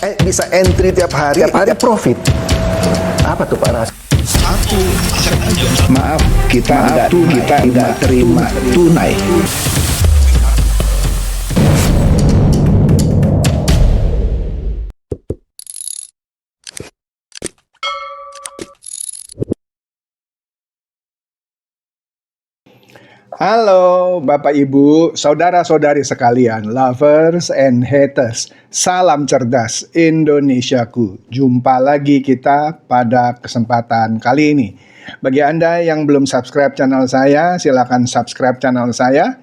Bisa entry tiap hari profit. Apa tuh Pak Ras? Maaf, kita nggak terima tunai. Halo Bapak Ibu, saudara-saudari sekalian, lovers and haters. Salam cerdas Indonesiaku. Jumpa lagi kita pada kesempatan kali ini. Bagi Anda yang belum subscribe channel saya, silakan subscribe channel saya.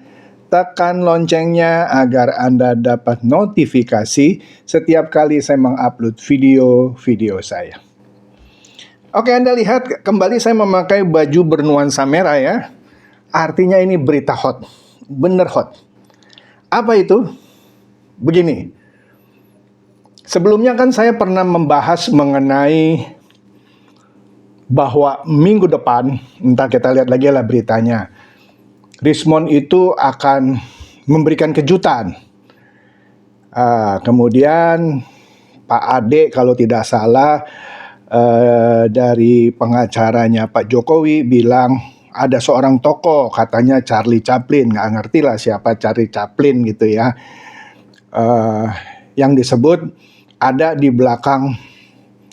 Tekan loncengnya agar Anda dapat notifikasi setiap kali saya mengupload video-video saya. Oke, Anda lihat kembali saya memakai baju bernuansa merah ya. Artinya ini berita hot, bener hot. Apa itu? Begini, sebelumnya kan saya pernah membahas mengenai bahwa minggu depan, entar kita lihat lagi lah beritanya, Rismond itu akan memberikan kejutan. Kemudian Pak Ade kalau tidak salah dari pengacaranya Pak Jokowi bilang, ada seorang tokoh katanya Charlie Chaplin, nggak ngerti lah siapa Charlie Chaplin gitu ya, yang disebut ada di belakang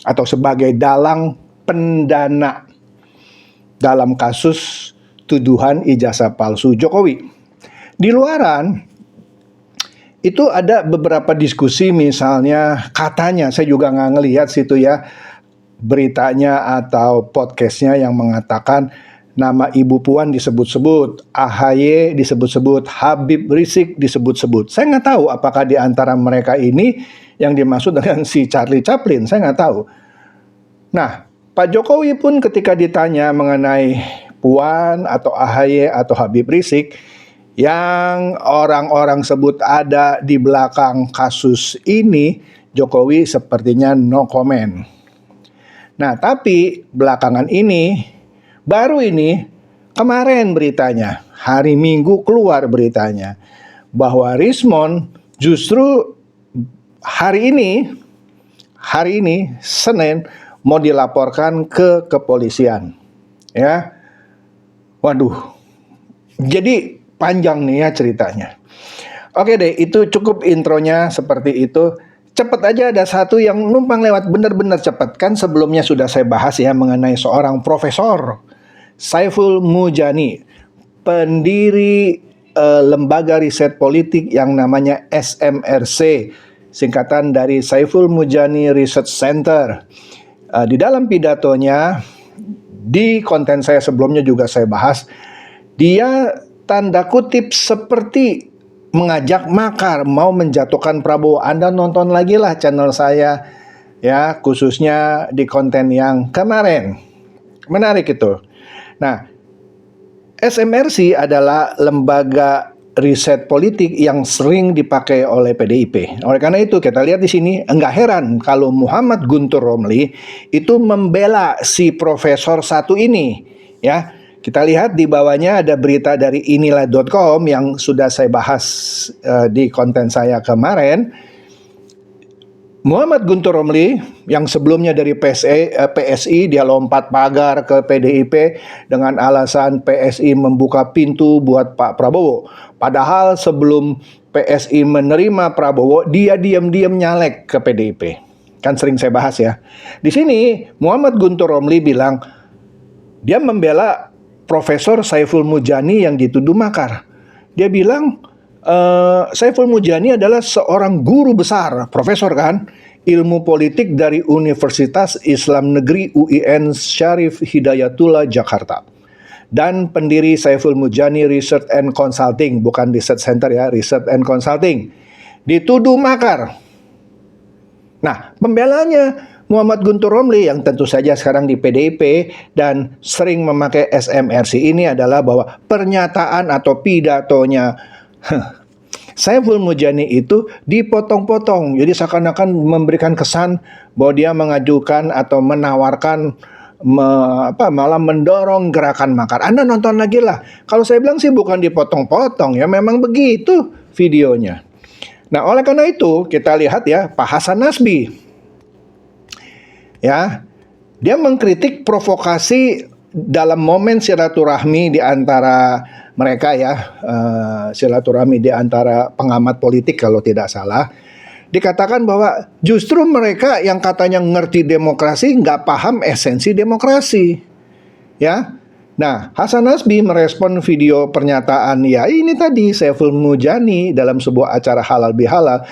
atau sebagai dalang pendana dalam kasus tuduhan ijazah palsu Jokowi. Di luaran itu ada beberapa diskusi, misalnya katanya, saya juga nggak ngelihat situ ya beritanya atau podcastnya, yang mengatakan nama Ibu Puan disebut-sebut, AHY disebut-sebut, Habib Rizik disebut-sebut. Saya nggak tahu apakah di antara mereka ini yang dimaksud dengan si Charlie Chaplin, saya nggak tahu. Nah, Pak Jokowi pun ketika ditanya mengenai Puan atau AHY atau Habib Rizik yang orang-orang sebut ada di belakang kasus ini, Jokowi sepertinya no comment. Nah, tapi belakangan ini, baru ini, kemarin beritanya, hari Minggu keluar beritanya, bahwa Rismond justru hari ini, Senin, mau dilaporkan ke kepolisian. Ya, waduh, jadi panjang nih ya ceritanya. Oke deh, itu cukup intronya seperti itu. Cepet aja, ada satu yang numpang lewat, bener-bener cepet. Kan sebelumnya sudah saya bahas ya mengenai seorang profesor, Saiful Mujani, pendiri lembaga riset politik yang namanya SMRC, singkatan dari Saiful Mujani Research Center. Di dalam pidatonya, di konten saya sebelumnya juga saya bahas, dia tanda kutip seperti mengajak makar, mau menjatuhkan Prabowo. Anda nonton lagi lah channel saya ya, khususnya di konten yang kemarin. Menarik itu. Nah, SMRC adalah lembaga riset politik yang sering dipakai oleh PDIP. Oleh karena itu kita lihat di sini, enggak heran kalau Muhammad Guntur Romli itu membela si profesor satu ini, ya. Kita lihat di bawahnya ada berita dari inilah.com yang sudah saya bahas di konten saya kemarin. Muhammad Guntur Romli yang sebelumnya dari PSI, dia lompat pagar ke PDIP dengan alasan PSI membuka pintu buat Pak Prabowo. Padahal sebelum PSI menerima Prabowo, dia diam-diam nyalek ke PDIP. Kan sering saya bahas ya. Di sini Muhammad Guntur Romli bilang dia membela Profesor Saiful Mujani yang dituduh makar. Dia bilang Saiful Mujani adalah seorang guru besar, profesor kan, ilmu politik dari Universitas Islam Negeri UIN Syarif Hidayatullah Jakarta. Dan pendiri Saiful Mujani Research and Consulting, bukan Research Center ya, Research and Consulting. Dituduh makar. Nah, pembelanya Muhammad Guntur Romli yang tentu saja sekarang di PDIP dan sering memakai SMRC ini adalah bahwa pernyataan atau pidatonya Saiful Mujani itu dipotong-potong. Jadi seakan-akan memberikan kesan bahwa dia mengajukan atau menawarkan malah mendorong gerakan makar. Anda nonton lagi lah. Kalau saya bilang sih bukan dipotong-potong ya, memang begitu videonya. Nah, oleh karena itu kita lihat ya Pak Hasan Nasbi, ya, dia mengkritik provokasi dalam momen silaturahmi di antara mereka ya, silaturahmi di antara pengamat politik kalau tidak salah. Dikatakan bahwa justru mereka yang katanya ngerti demokrasi nggak paham esensi demokrasi, ya. Nah, Hasan Nasbi merespon video pernyataan ya ini tadi Saiful Mujani dalam sebuah acara halal bihalal.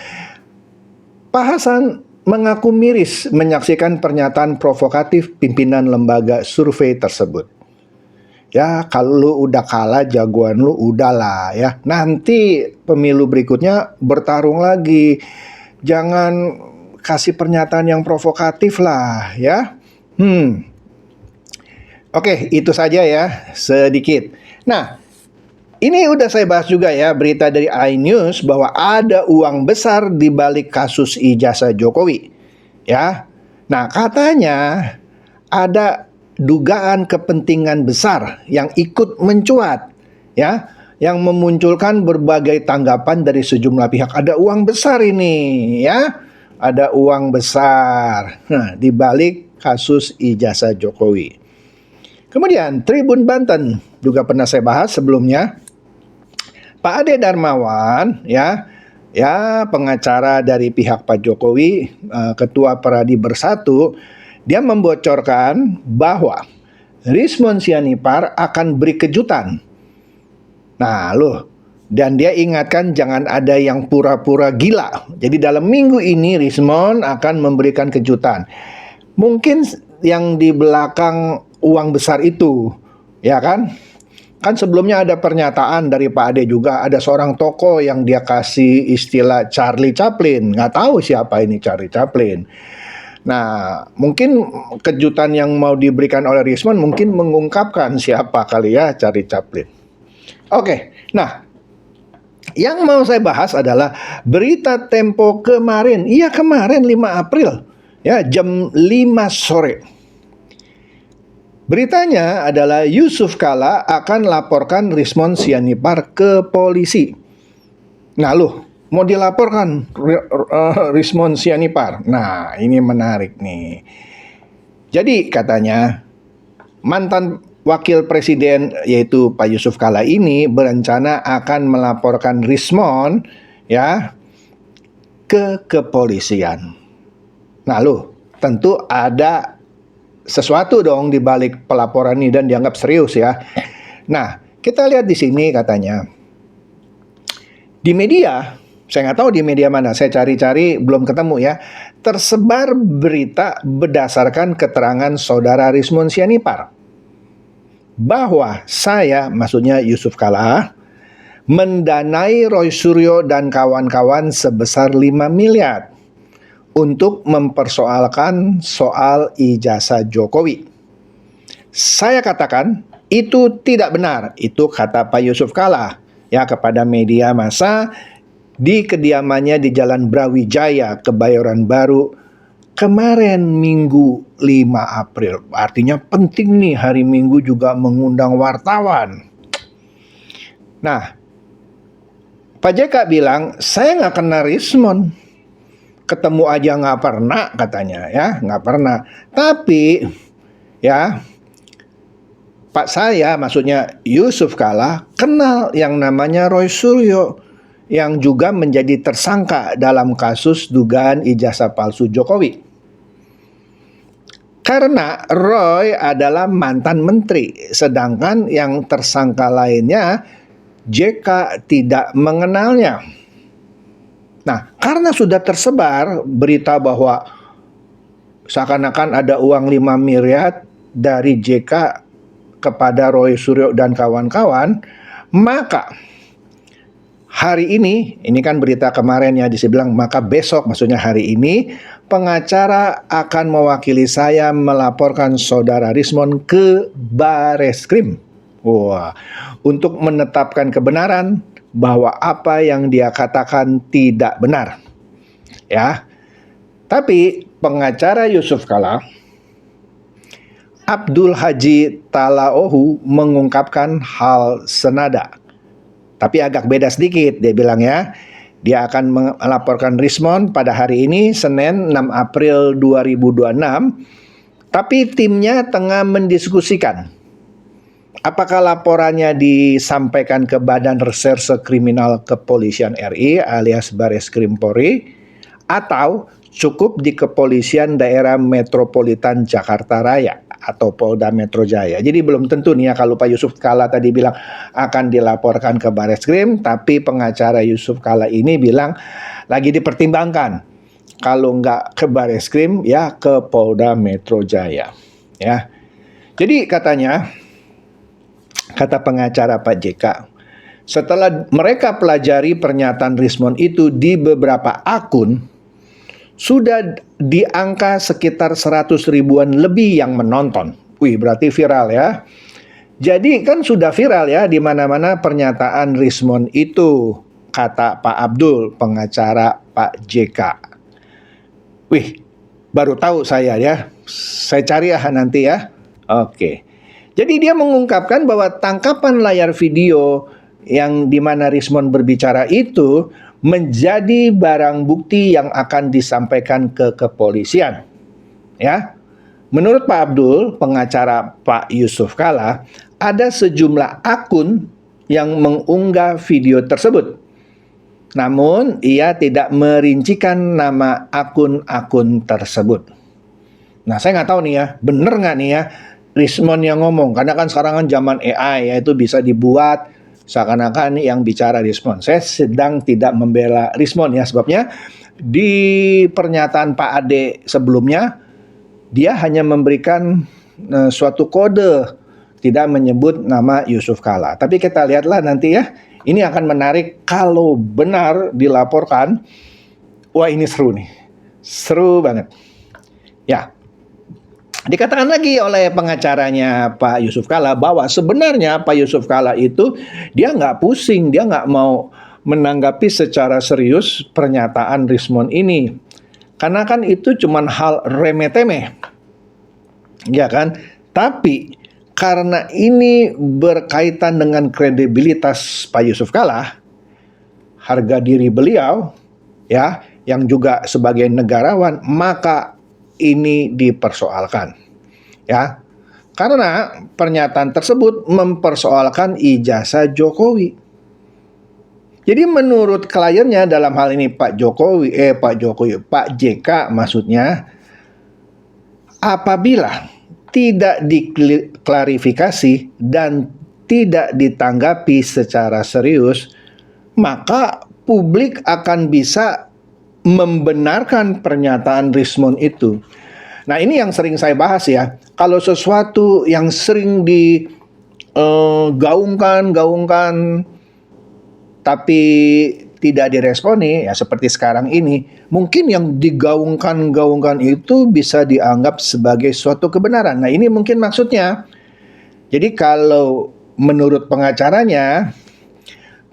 Pak Hasan mengaku miris menyaksikan pernyataan provokatif pimpinan lembaga survei tersebut. Ya, kalau lu udah kalah jagoan lu udahlah ya. Nanti pemilu berikutnya bertarung lagi. Jangan kasih pernyataan yang provokatif lah ya. Oke, itu saja ya sedikit. Nah, ini udah saya bahas juga ya berita dari iNews bahwa ada uang besar di balik kasus ijazah Jokowi. Ya. Nah, katanya ada dugaan kepentingan besar yang ikut mencuat ya, yang memunculkan berbagai tanggapan dari sejumlah pihak. Ada uang besar ini ya. Ada uang besar. Nah, di balik kasus ijazah Jokowi. Kemudian Tribun Banten juga pernah saya bahas sebelumnya. Pak Ade Darmawan ya pengacara dari pihak Pak Jokowi, Ketua Peradi Bersatu, dia membocorkan bahwa Rizmon Sianipar akan beri kejutan. Nah, dan dia ingatkan jangan ada yang pura-pura gila. Jadi dalam minggu ini Rizmon akan memberikan kejutan. Mungkin yang di belakang uang besar itu, ya kan? Kan sebelumnya ada pernyataan dari Pak Ade juga, ada seorang tokoh yang dia kasih istilah Charlie Chaplin. Nggak tahu siapa ini Charlie Chaplin. Nah, mungkin kejutan yang mau diberikan oleh Rizmon mungkin mengungkapkan siapa kali ya Charlie Chaplin. Oke, nah yang mau saya bahas adalah berita Tempo kemarin. Iya, kemarin 5 April. Ya, jam 5 sore. Beritanya adalah Yusuf Kala akan laporkan Rizmon Sianipar ke polisi. Nah, mau dilaporkan Rizmon Sianipar. Nah, ini menarik nih. Jadi katanya mantan wakil presiden yaitu Pak Yusuf Kala ini berencana akan melaporkan Rizmon ya ke kepolisian. Nah, tentu ada sesuatu dong di balik pelaporan ini dan dianggap serius ya. Nah, kita lihat di sini katanya di media, saya nggak tahu di media mana, saya cari-cari belum ketemu ya, tersebar berita berdasarkan keterangan saudara Rizmon Sianipar bahwa saya, maksudnya Yusuf Kala, mendanai Roy Suryo dan kawan-kawan sebesar 5 miliar untuk mempersoalkan soal ijazah Jokowi. Saya katakan itu tidak benar. Itu kata Pak Yusuf Kala ya kepada media massa di kediamannya di Jalan Brawijaya, Kebayoran Baru kemarin Minggu 5 April. Artinya penting nih hari Minggu juga mengundang wartawan. Nah, Pak JK bilang saya nggak kenal Rizmon. Ketemu aja nggak pernah katanya ya, nggak pernah. Tapi ya Pak saya, maksudnya Yusuf Kala, kenal yang namanya Roy Suryo yang juga menjadi tersangka dalam kasus dugaan ijazah palsu Jokowi. Karena Roy adalah mantan menteri, sedangkan yang tersangka lainnya JK tidak mengenalnya. Nah, karena sudah tersebar berita bahwa seakan-akan ada uang 5 miliar dari JK kepada Roy Suryo dan kawan-kawan, maka hari ini kan berita kemarin ya dibilang, maka besok maksudnya hari ini pengacara akan mewakili saya melaporkan saudara Rizmon ke Bareskrim. Wah, untuk menetapkan kebenaran bahwa apa yang dia katakan tidak benar. Ya. Tapi pengacara Yusuf Kala, Abdul Haji Talaohu, mengungkapkan hal senada. Tapi agak beda sedikit, dia bilang ya. Dia akan melaporkan Rismon pada hari ini, Senin 6 April 2026. Tapi timnya tengah mendiskusikan apakah laporannya disampaikan ke Badan Reserse Kriminal Kepolisian RI alias Bareskrim Polri atau cukup di Kepolisian Daerah Metropolitan Jakarta Raya atau Polda Metro Jaya. Jadi belum tentu nih ya, kalau Pak Yusuf Kalla tadi bilang akan dilaporkan ke Bareskrim, tapi pengacara Yusuf Kalla ini bilang lagi dipertimbangkan. Kalau nggak ke Bareskrim ya ke Polda Metro Jaya. Ya. Jadi katanya, kata pengacara Pak JK, setelah mereka pelajari pernyataan Rismon itu di beberapa akun, sudah di angka sekitar 100 ribuan lebih yang menonton. Wih, berarti viral ya. Jadi kan sudah viral ya di mana-mana pernyataan Rismon itu, kata Pak Abdul, pengacara Pak JK. Wih, baru tahu saya ya. Saya cari ya nanti ya. Oke. Jadi dia mengungkapkan bahwa tangkapan layar video yang dimana Rismon berbicara itu menjadi barang bukti yang akan disampaikan ke kepolisian. Ya. Menurut Pak Abdul, pengacara Pak Yusuf Kalla, ada sejumlah akun yang mengunggah video tersebut. Namun, ia tidak merincikan nama akun-akun tersebut. Nah, saya nggak tahu nih ya, bener nggak nih ya Rismon yang ngomong, karena kan sekarang kan zaman AI ya, itu bisa dibuat seakan-akan yang bicara Rismon. Saya sedang tidak membela Rismon ya, sebabnya di pernyataan Pak Ade sebelumnya dia hanya memberikan suatu kode, tidak menyebut nama Yusuf Kalla. Tapi kita lihatlah nanti ya, ini akan menarik kalau benar dilaporkan. Wah, ini seru nih, seru banget ya. Dikatakan lagi oleh pengacaranya Pak Yusuf Kalla bahwa sebenarnya Pak Yusuf Kalla itu dia nggak pusing, dia nggak mau menanggapi secara serius pernyataan Rismon ini. Karena kan itu cuma hal remeh-temeh, ya kan? Tapi karena ini berkaitan dengan kredibilitas Pak Yusuf Kalla, harga diri beliau, ya, yang juga sebagai negarawan, maka ini dipersoalkan, ya, karena pernyataan tersebut mempersoalkan ijazah Jokowi. Jadi menurut kliennya dalam hal ini Pak JK maksudnya, apabila tidak diklarifikasi dan tidak ditanggapi secara serius, maka publik akan bisa membenarkan pernyataan Rismon itu. Nah, ini yang sering saya bahas ya. Kalau sesuatu yang sering digaungkan tapi tidak diresponi ya seperti sekarang ini, mungkin yang digaungkan itu bisa dianggap sebagai suatu kebenaran. Nah, ini mungkin maksudnya. Jadi kalau menurut pengacaranya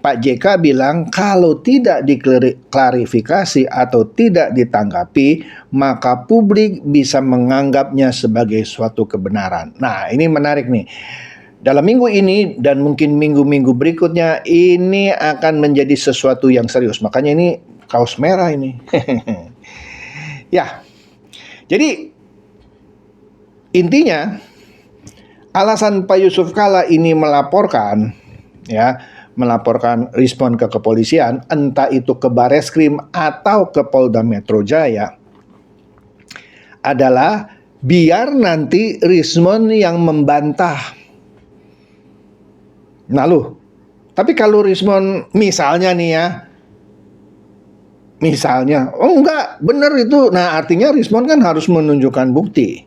Pak JK bilang kalau tidak diklarifikasi atau tidak ditanggapi, maka publik bisa menganggapnya sebagai suatu kebenaran. Nah, ini menarik nih. Dalam minggu ini dan mungkin minggu-minggu berikutnya ini akan menjadi sesuatu yang serius. Makanya ini kaos merah ini. Ya. Jadi intinya alasan Pak Yusuf Kalla ini melaporkan Rismon ke kepolisian, entah itu ke Bareskrim atau ke Polda Metro Jaya, adalah biar nanti Rismon yang membantah. Nah tapi kalau Rismon misalnya nih ya, oh enggak, benar itu, nah artinya Rismon kan harus menunjukkan bukti.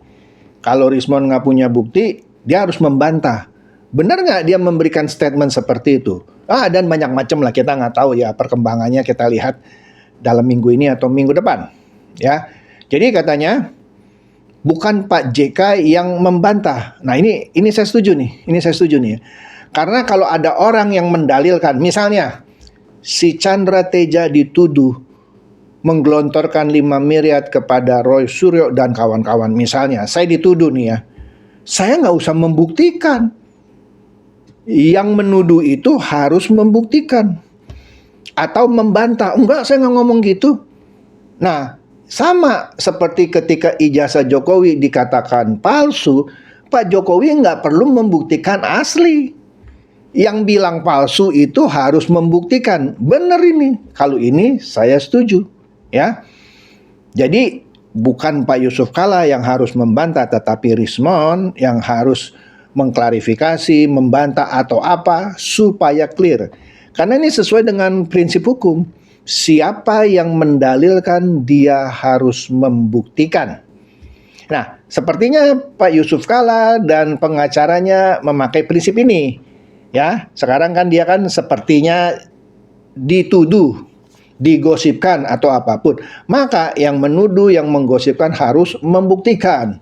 Kalau Rismon nggak punya bukti, dia harus membantah. Benar nggak dia memberikan statement seperti itu? Dan banyak macam lah, kita nggak tahu ya perkembangannya, kita lihat dalam minggu ini atau minggu depan. Ya, jadi katanya bukan Pak JK yang membantah. Nah ini saya setuju nih, Karena kalau ada orang yang mendalilkan, misalnya si Chandra Teja dituduh menggelontorkan 5 miliar kepada Roy Suryo dan kawan-kawan, misalnya saya dituduh nih ya, saya nggak usah membuktikan. Yang menuduh itu harus membuktikan. atau membantah, enggak saya nggak ngomong gitu. Nah, sama seperti ketika ijazah Jokowi dikatakan palsu, Pak Jokowi nggak perlu membuktikan asli. Yang bilang palsu itu harus membuktikan, benar ini, kalau ini saya setuju. Ya, jadi bukan Pak Yusuf Kalla yang harus membantah, tetapi Rismon yang harus mengklarifikasi, membantah atau apa supaya clear. Karena ini sesuai dengan prinsip hukum. Siapa yang mendalilkan dia harus membuktikan. Nah, sepertinya Pak Yusuf Kalla dan pengacaranya memakai prinsip ini. Ya, sekarang kan dia kan sepertinya dituduh, digosipkan atau apapun. Maka yang menuduh, yang menggosipkan harus membuktikan.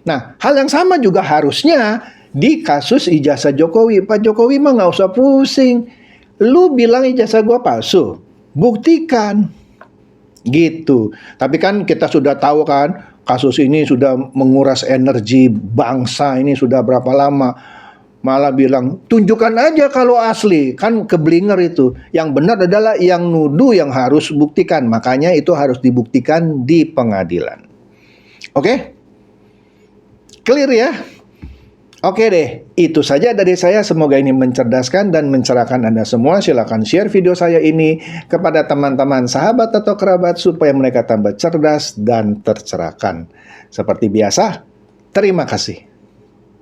Nah, hal yang sama juga harusnya di kasus ijazah Jokowi. Pak Jokowi mah nggak usah pusing. Lu bilang ijazah gua palsu, buktikan. Gitu. Tapi kan kita sudah tahu kan, kasus ini sudah menguras energi bangsa ini sudah berapa lama. Malah bilang, tunjukkan aja kalau asli. Kan keblinger itu. Yang benar adalah yang nuduh yang harus buktikan. Makanya itu harus dibuktikan di pengadilan. Oke? Clear ya? Oke deh, itu saja dari saya. Semoga ini mencerdaskan dan mencerahkan Anda semua. Silakan share video saya ini kepada teman-teman, sahabat atau kerabat supaya mereka tambah cerdas dan tercerahkan. Seperti biasa, terima kasih.